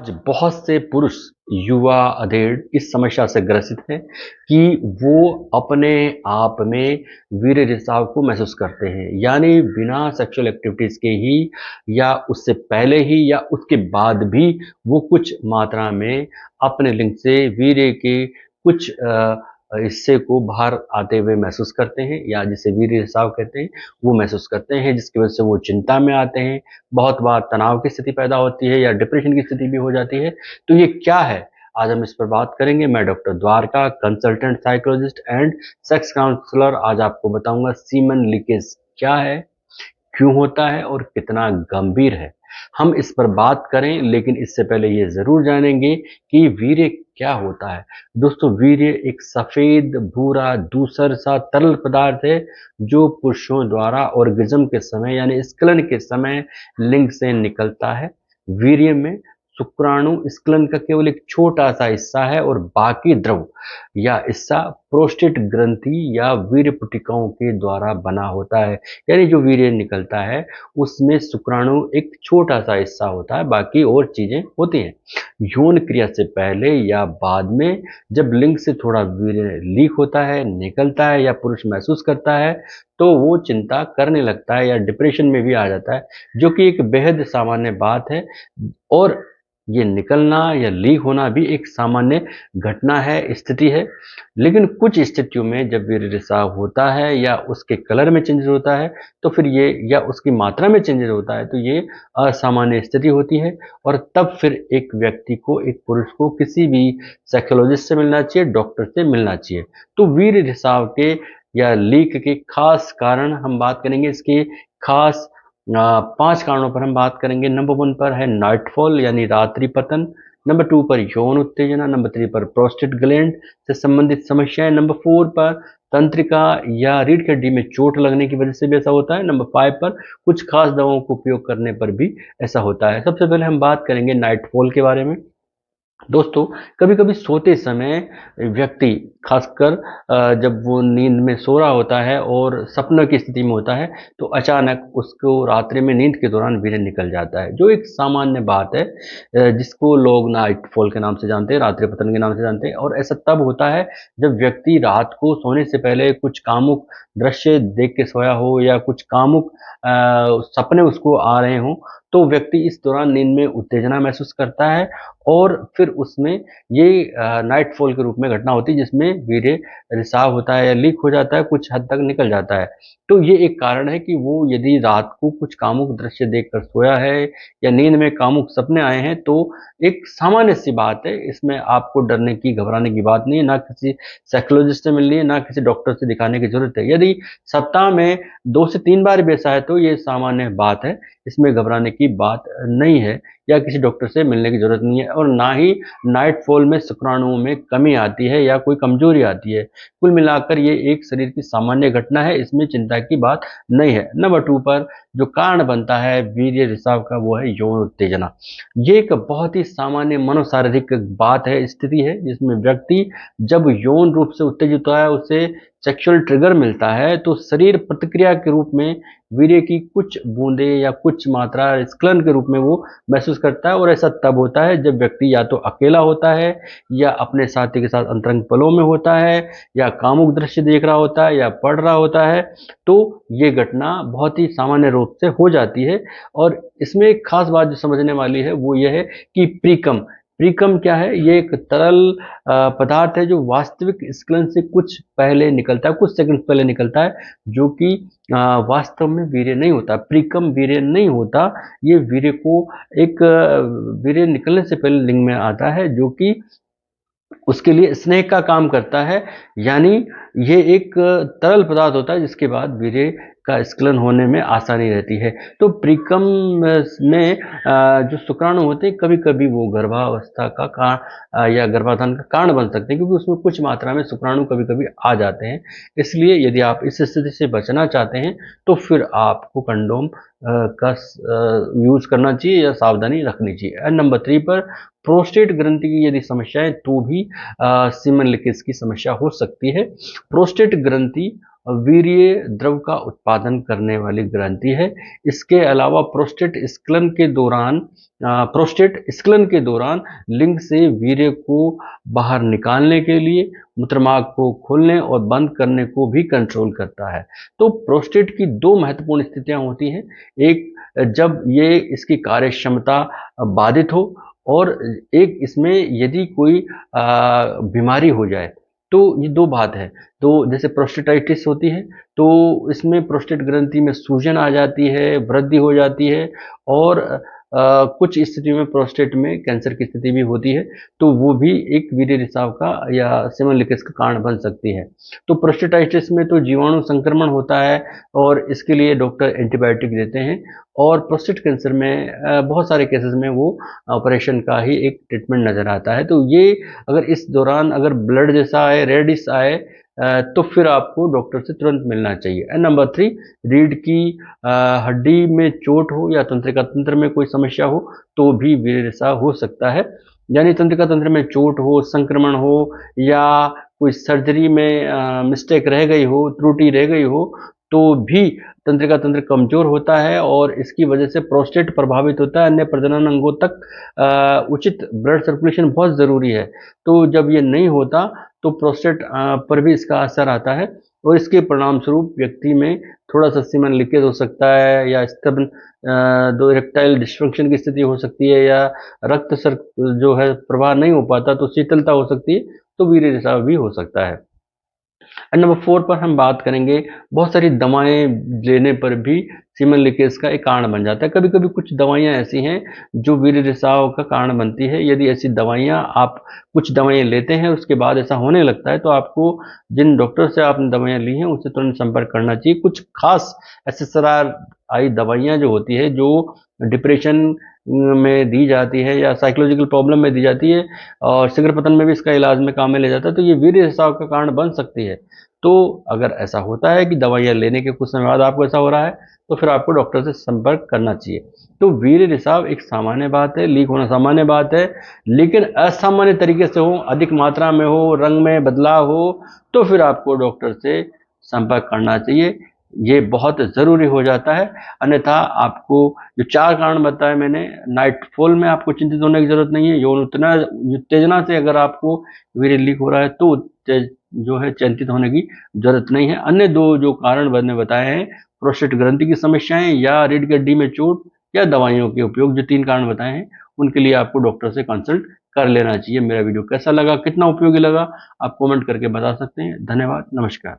आज बहुत से पुरुष युवा अधेड़ इस समस्या से ग्रसित हैं कि वो अपने आप में वीर्य रिसाव को महसूस करते हैं, यानी बिना सेक्सुअल एक्टिविटीज के ही या उससे पहले ही या उसके बाद भी वो कुछ मात्रा में अपने लिंग से वीर्य के कुछ हिस्से को बाहर आते हुए महसूस करते हैं, या जिसे वीर्य रिसाव कहते हैं, वो महसूस करते हैं, जिसकी वजह से वो चिंता में आते हैं। बहुत बार तनाव की स्थिति पैदा होती है या डिप्रेशन की स्थिति भी हो जाती है। तो ये क्या है, आज हम इस पर बात करेंगे। मैं doctor Dwarka, consultant psychologist and sex counsellor, आज आपको बताऊंगा सीमन लीकेज क्या है, क्यों होता है और कितना गंभीर है। हम इस पर बात करें, लेकिन इससे पहले ये जरूर जानेंगे कि वीर्य क्या होता है। दोस्तों, वीर्य एक सफेद भूरा दूसर सा तरल पदार्थ है जो पुरुषों द्वारा ऑर्गेज्म के समय यानी स्खलन के समय लिंग से निकलता है। वीर्य में शुक्राणु स्खलन का केवल एक छोटा सा हिस्सा है और बाकी द्रव या हिस्सा प्रोस्टेट ग्रंथि या वीर्य पुटिकाओं के द्वारा बना होता है। यानी जो वीर्य निकलता है उसमें शुक्राणु एक छोटा सा हिस्सा होता है, बाकी और चीजें होती हैं। यौन क्रिया से पहले या बाद में जब लिंग से थोड़ा वीर्य लीक होता है, निकलता है या पुरुष महसूस करता है, तो वो चिंता करने लगता है या डिप्रेशन में भी आ जाता है, जो कि एक बेहद सामान्य बात है। और ये निकलना या लीक होना भी एक सामान्य घटना है, स्थिति है। लेकिन कुछ स्थितियों में जब वीर्य रिसाव होता है या उसके कलर में चेंजेस होता है, तो फिर ये या उसकी मात्रा में चेंजेस होता है, तो ये असामान्य स्थिति होती है। और तब फिर एक व्यक्ति को, एक पुरुष को किसी भी साइकोलॉजिस्ट से मिलना चाहिए, डॉक्टर से मिलना चाहिए। तो वीर्य रिसाव के या लीक के खास कारण हम बात करेंगे। इसके खास 5 कारणों पर हम बात करेंगे। नंबर 1 पर है नाइटफॉल यानी रात्रि पतन। नंबर 2 पर यौन उत्तेजना। नंबर 3 पर प्रोस्टेट ग्लैंड से संबंधित समस्याएं। नंबर 4 पर तंत्रिका या रीढ़ की हड्डी में चोट लगने की वजह से भी ऐसा होता है। नंबर 5 पर कुछ खास दवाओं को उपयोग करने पर भी ऐसा होता है। सबसे पहले हम बात करेंगे नाइटफॉल के बारे में। दोस्तों, कभी कभी सोते समय व्यक्ति, खासकर जब वो नींद में सो रहा होता है और सपनों की स्थिति में होता है, तो अचानक उसको रात्रि में नींद के दौरान वीर्य निकल जाता है, जो एक सामान्य बात है, जिसको लोग नाइट फॉल के नाम से जानते हैं, रात्रि पतन के नाम से जानते हैं। और ऐसा तब होता है जब व्यक्ति रात को सोने से पहले कुछ कामुक दृश्य देख के सोया हो या कुछ कामुक सपने उसको आ रहे हों, तो व्यक्ति इस दौरान नींद में उत्तेजना महसूस करता है और फिर उसमें ये नाइटफॉल के रूप में घटना होती है, जिसमें वीर्य रिसाव होता है या लीक हो जाता है, कुछ हद तक निकल जाता है। तो ये एक कारण है कि वो यदि रात को कुछ कामुक दृश्य देखकर सोया है या नींद में कामुक सपने आए हैं, तो एक सामान्य सी बात है, इसमें आपको डरने की, घबराने की बात नहीं है, ना किसी साइकोलॉजिस्ट से मिलनी है, ना किसी डॉक्टर से दिखाने की जरूरत है। यदि सप्ताह में 2 से 3 बार भी ऐसा है तो ये सामान्य बात है, इसमें घबराने की बात नहीं है या किसी डॉक्टर से मिलने की जरूरत नहीं है। और ना ही नाइटफॉल में शुक्राणुओं में कमी आती है या कोई कमजोरी आती है। कुल मिलाकर ये एक शरीर की सामान्य घटना है, इसमें चिंता की बात नहीं है। नंबर 2 पर जो कारण बनता है वीर्य रिसाव का, वो है यौन उत्तेजना। ये एक बहुत ही सामान्य मनोशारीरिक बात है, स्थिति है, जिसमें व्यक्ति जब यौन रूप से उत्तेजित होता है, उसे सेक्सुअल ट्रिगर मिलता है, तो शरीर प्रतिक्रिया के रूप में वीर्य की कुछ बूंदे या कुछ मात्रा स्खलन के रूप में वो महसूस करता है। और ऐसा तब होता है जब व्यक्ति या तो अकेला होता है या अपने साथी के साथ अंतरंग पलों में होता है या कामुक दृश्य देख रहा होता है या पढ़ रहा होता है। तो ये घटना बहुत ही सामान्य रूप से हो जाती है। और इसमें एक खास बात जो समझने वाली है वो ये है कि प्रीकम प्रीकम क्या है। ये एक तरल पदार्थ है जो वास्तविक स्खलन से कुछ पहले निकलता है, कुछ सेकंड पहले निकलता है, जो कि वास्तव में वीर्य नहीं होता। प्रीकम वीर्य नहीं होता। ये वीर्य को एक वीर्य निकलने से पहले लिंग में आता है, जो कि उसके लिए स्नेह का काम करता है। यानी ये एक तरल पदार्थ होता है जिसके बाद वीर्य का स्खलन होने में आसानी रहती है। तो प्रीकम में जो शुक्राणु होते हैं, कभी कभी वो गर्भावस्था का कारण या गर्भाधान का कारण बन सकते हैं, क्योंकि उसमें कुछ मात्रा में शुक्राणु कभी कभी आ जाते हैं। इसलिए यदि आप इस स्थिति से बचना चाहते हैं तो फिर आपको कंडोम का यूज करना चाहिए या सावधानी रखनी चाहिए। नंबर 3 पर प्रोस्टेट ग्रंथि की यदि समस्या है तो भी सीमन लीकेज की समस्या हो सकती है। प्रोस्टेट ग्रंथि वीर्य द्रव का उत्पादन करने वाली ग्रंथि है। इसके अलावा प्रोस्टेट स्खलन के दौरान लिंग से वीर्य को बाहर निकालने के लिए मूत्रमार्ग को खोलने और बंद करने को भी कंट्रोल करता है। तो प्रोस्टेट की दो महत्वपूर्ण स्थितियां होती हैं। एक, जब ये इसकी कार्य क्षमता बाधित हो, और एक इसमें यदि कोई बीमारी हो जाए। तो ये दो बात है। तो जैसे प्रोस्टेटाइटिस होती है, तो इसमें प्रोस्टेट ग्रंथि में सूजन आ जाती है, वृद्धि हो जाती है, और कुछ स्थिति में प्रोस्टेट में कैंसर की स्थिति भी होती है। तो वो भी एक वीर्य रिसाव का या सीमन लीकेज का कारण बन सकती है। तो प्रोस्टेटाइटिस में तो जीवाणु संक्रमण होता है, और इसके लिए डॉक्टर एंटीबायोटिक देते हैं। और प्रोस्टेट कैंसर में बहुत सारे केसेस में वो ऑपरेशन का ही एक ट्रीटमेंट नजर आता है। तो ये, अगर इस दौरान अगर ब्लड जैसा आए, रेडिश आए, तो फिर आपको डॉक्टर से तुरंत मिलना चाहिए। एंड नंबर 3, रीढ़ की हड्डी में चोट हो या तंत्रिका तंत्र में कोई समस्या हो तो भी वीर्य रिसाव हो सकता है। यानी तंत्रिका तंत्र में चोट हो, संक्रमण हो, या कोई सर्जरी में मिस्टेक रह गई हो, त्रुटि रह गई हो, तो भी तंत्रिका तंत्र कमजोर होता है, और इसकी वजह से प्रोस्टेट प्रभावित होता है। अन्य प्रजनन अंगों तक उचित ब्लड सर्कुलेशन बहुत जरूरी है। तो जब ये नहीं होता तो प्रोस्टेट पर भी इसका असर आता है, और इसके परिणाम स्वरूप व्यक्ति में थोड़ा सा सीमन लीकेज हो सकता है, या स्तन दो इरेक्टाइल डिस्फंक्शन की स्थिति हो सकती है, या रक्त सर जो है प्रवाह नहीं हो पाता तो शीतलता हो सकती है। तो वीर्य रिसाव भी हो सकता है। एंड नंबर 4 पर हम बात करेंगे, बहुत सारी दवाएं लेने पर भी सीमन लीकेज का एक कारण बन जाता है। कभी कभी कुछ दवाइयां ऐसी हैं जो वीर्य रिसाव का कारण बनती है। यदि ऐसी दवाइयां, आप कुछ दवाइयां लेते हैं उसके बाद ऐसा होने लगता है, तो आपको जिन डॉक्टर से आपने दवाइयां ली हैं उससे तुरंत संपर्क करना चाहिए। कुछ खास SSRI दवाइयां जो होती है, जो डिप्रेशन में दी जाती है या साइकोलॉजिकल प्रॉब्लम में दी जाती है, और शीघ्र पतन में भी इसका इलाज में काम में ले जाता है, तो ये वीर्य रिसाव का कारण बन सकती है। तो अगर ऐसा होता है कि दवाइयां लेने के कुछ समय बाद आपको ऐसा हो रहा है, तो फिर आपको डॉक्टर से संपर्क करना चाहिए। तो वीर्य रिसाव एक सामान्य बात है, लीक होना सामान्य बात है, लेकिन असामान्य तरीके से हो, अधिक मात्रा में हो, रंग में बदलाव हो, तो फिर आपको डॉक्टर से संपर्क करना चाहिए। ये बहुत ज़रूरी हो जाता है। अन्यथा आपको जो 4 कारण बताए मैंने, नाइटफॉल में आपको चिंतित होने की ज़रूरत नहीं है। यौन उत्तेजना से अगर आपको वीर्य लीक हो रहा है तो जो है चिंतित होने की ज़रूरत नहीं है। अन्य 2 जो कारण मैंने बताए हैं, प्रोस्टेट ग्रंथि की समस्याएं या रीढ़ की हड्डी में चोट या दवाइयों के उपयोग, जो 3 कारण बताए हैं, उनके लिए आपको डॉक्टर से कंसल्ट कर लेना चाहिए। मेरा वीडियो कैसा लगा, कितना उपयोगी लगा, आप कमेंट करके बता सकते हैं। धन्यवाद, नमस्कार।